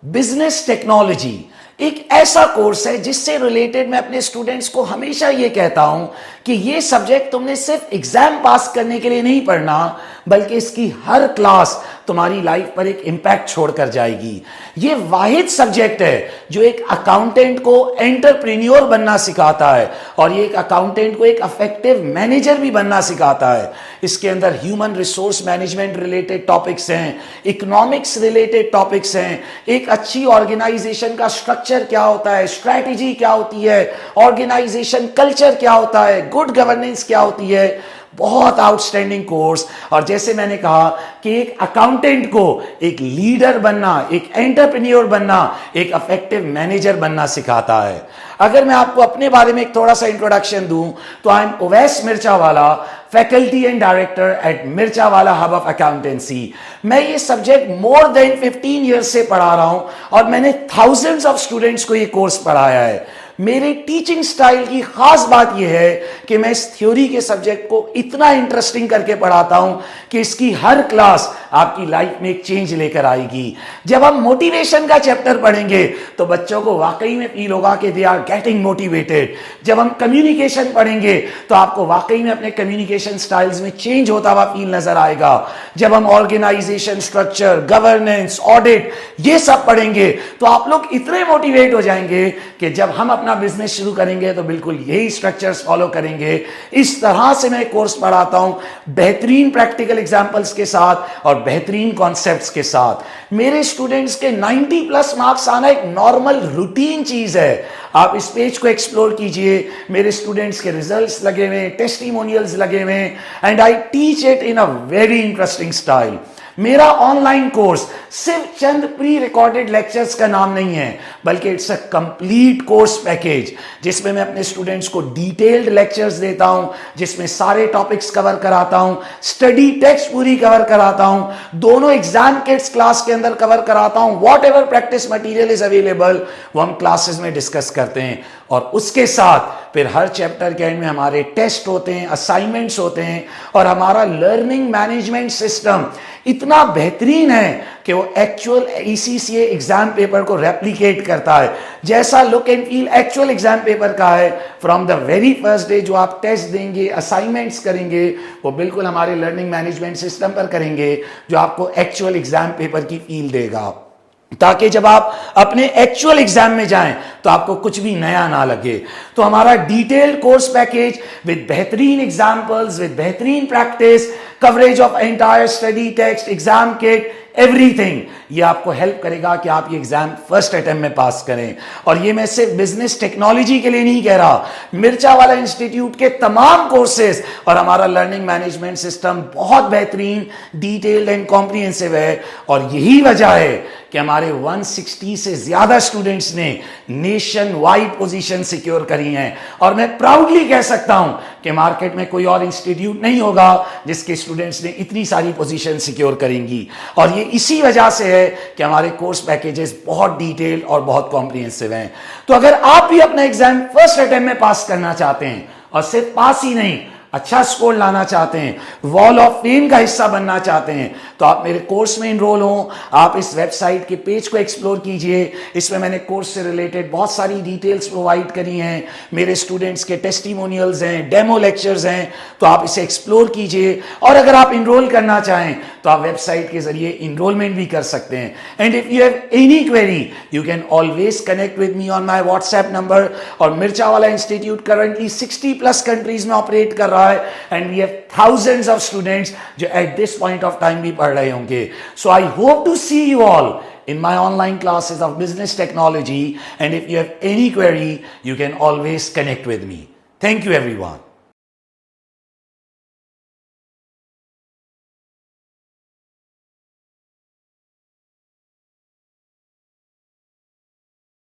Business technology एक ऐसा course है जिससे रिलेटेड मैं अपने स्टूडेंट्स को हमेशा ये कहता हूं कि ये सब्जेक्ट तुमने सिर्फ एग्जाम पास करने के लिए नहीं पढ़ना, बल्कि इसकी हर क्लास तुम्हारी लाइफ पर एक इंपैक्ट छोड़कर जाएगी। ये वाहिद सब्जेक्ट है जो एक अकाउंटेंट को एंटरप्रेन्योर बनना सिखाता है और ये एक अकाउंटेंट को एक इफेक्टिव मैनेजर भी बनना सिखाता है। इसके अंदर human resource management related topics हैं, इकोनॉमिक्स रिलेटेड टॉपिक्स हैं, एक अच्छी ऑर्गेनाइजेशन का स्ट्रक्चर क्या होता है, स्ट्रैटेजी क्या होती है, ऑर्गेनाइजेशन कल्चर क्या होता है, गुड गवर्नेंस क्या होती है। बहुत आउटस्टैंडिंग कोर्स। और जैसे मैंने कहा कि एक अकाउंटेंट को एक लीडर बनना, एक एंटरप्रेन्योर बनना, एक इफेक्टिव मैनेजर बनना सिखाता है। अगर मैं आपको अपने बारे में एक थोड़ा सा इंट्रोडक्शन दूं तो I am Owais Mirchawala, faculty and director at Mirchawala hub of accountancy. मैं ये सब्जेक्ट मोर देन 15 ईयर्स से पढ़ा रहा हूं और मैंने थाउजेंड्स ऑफ स्टूडेंट्स को ये कोर्स पढ़ाया है। मेरे टीचिंग स्टाइल की खास बात यह है कि मैं इस थ्योरी के सब्जेक्ट को इतना इंटरेस्टिंग करके पढ़ाता हूं कि इसकी हर क्लास आपकी लाइफ में एक चेंज लेकर आएगी। जब हम मोटिवेशन का चैप्टर पढ़ेंगे तो बच्चों को वाकई में फील होगा कि दे आर गेटिंग मोटिवेटेड। जब हम कम्युनिकेशन पढ़ेंगे तो आपको वाकई में अपने कम्युनिकेशन स्टाइल्स में चेंज होता हुआ फील नजर आएगा। जब हम ऑर्गेनाइजेशन स्ट्रक्चर, गवर्नेंस, ऑडिट ये सब पढ़ेंगे तो आप लोग इतने मोटिवेट हो जाएंगे कि जब हम अपना बिजनेस शुरू करेंगे तो बिल्कुल यही स्ट्रक्चर्स फॉलो करेंगे। इस तरह से मैं कोर्स पढ़ाता हूं, बेहतरीन प्रैक्टिकल एग्जांपल्स के साथ और बेहतरीन कॉन्सेप्ट्स के साथ। मेरे स्टूडेंट्स के 90 प्लस मार्क्स आना एक नॉर्मल रूटीन चीज है। आप इस पेज को एक्सप्लोर कीजिए, मेरे स्टूडेंट्स के रिजल्ट्स लगे हुए, टेस्टिमोनियल्स लगे हुए, and I teach it in a very interesting style. मेरा ऑनलाइन कोर्स सिर्फ चंद प्री रिकॉर्डेड लेक्चर्स का नाम नहीं है, बल्कि it's a complete course package जिसमें मैं अपने स्टूडेंट्स को डिटेल्ड लेक्चर्स देता हूं, जिसमें सारे टॉपिक्स कवर कराता हूं, स्टडी टेक्स्ट पूरी कवर कराता हूं, दोनों एग्जाम किट्स क्लास के अंदर कवर कराता हूं। What ever practice material is available वो हम क्लासेस में डिस्कस करते हैं। और उसके साथ फिर हर चैप्टर के एंड में हमारे टेस्ट होते हैं, असाइनमेंट्स होते हैं, और हमारा लर्निंग मैनेजमेंट सिस्टम इतना बेहतरीन है कि वो एक्चुअल ECCA एग्जाम पेपर को रेप्लिकेट करता है। जैसा look and feel actual exam paper का है, from the very first day जो आप टेस्ट देंगे, असाइनमेंट्स करेंगे, वो बिल्कुल हमारे लर्निंग मैनेजमेंट सिस्टम पर करेंगे जो आपको एक्चुअल एग्जाम पेपर की फील देगा, ताकि जब आप अपने एक्चुअल एग्जाम में जाएं तो आपको कुछ भी नया ना लगे। तो हमारा डिटेल्ड कोर्स पैकेज विद बेहतरीन एग्जाम्पल्स, विद बेहतरीन practice, coverage of entire study text, exam kit, everything, ये आपको हेल्प करेगा कि आप ये एग्जाम फर्स्ट अटेम्प्ट में पास करें। और ये मैं सिर्फ बिजनेस टेक्नोलॉजी के लिए नहीं कह रहा, मिर्चावाला इंस्टीट्यूट के तमाम कोर्सेज और हमारा लर्निंग मैनेजमेंट सिस्टम बहुत बेहतरीन, डिटेल्ड एंड कॉम्प्रिहेंसिव है। और यही वजह है कि हमारे 160 से ज्यादा स्टूडेंट्स ने नेशन वाइड पोजीशन सिक्योर करी हैं। और मैं प्राउडली कह सकता हूं कि मार्केट में कोई और इंस्टीट्यूट नहीं होगा जिसके स्टूडेंट्स ने इतनी सारी पोजीशन सिक्योर करेंगी। और ये इसी वजह से है कि हमारे कोर्स पैकेजेस बहुत डिटेल्ड और बहुत कॉम्प्रिहेंसिव हैं। तो अगर आप भी अपना एग्जाम फर्स्ट अटेम्प्ट में पास करना चाहते हैं, और सिर्फ पास ही नहीं, अच्छा स्कोर लाना चाहते हैं, वॉल ऑफ फेम का हिस्सा बनना चाहते हैं, तो आप मेरे कोर्स में इनरोल हो। आप इस वेबसाइट के पेज को एक्सप्लोर कीजिए, इसमें मैंने कोर्स से रिलेटेड बहुत सारी डिटेल्स प्रोवाइड करी हैं, मेरे स्टूडेंट्स के टेस्टिमोनियल्स हैं, डेमो लेक्चर्स हैं, तो आप इसे एक्सप्लोर कीजिए। और अगर आप इनरोल करना चाहें तो आप वेबसाइट के जरिए इनरोलमेंट भी कर सकते हैं। And if you have any query you can always connect with me on my WhatsApp number. और Mirchawala institute currently 60 plus countries में ऑपरेट कर रहा है, and we have thousands of students जो at this point of time भी पढ़ रहे होंगे। So I hope to see you all in my online classes of business technology, and if you have any query you can always connect with me. Thank you everyone.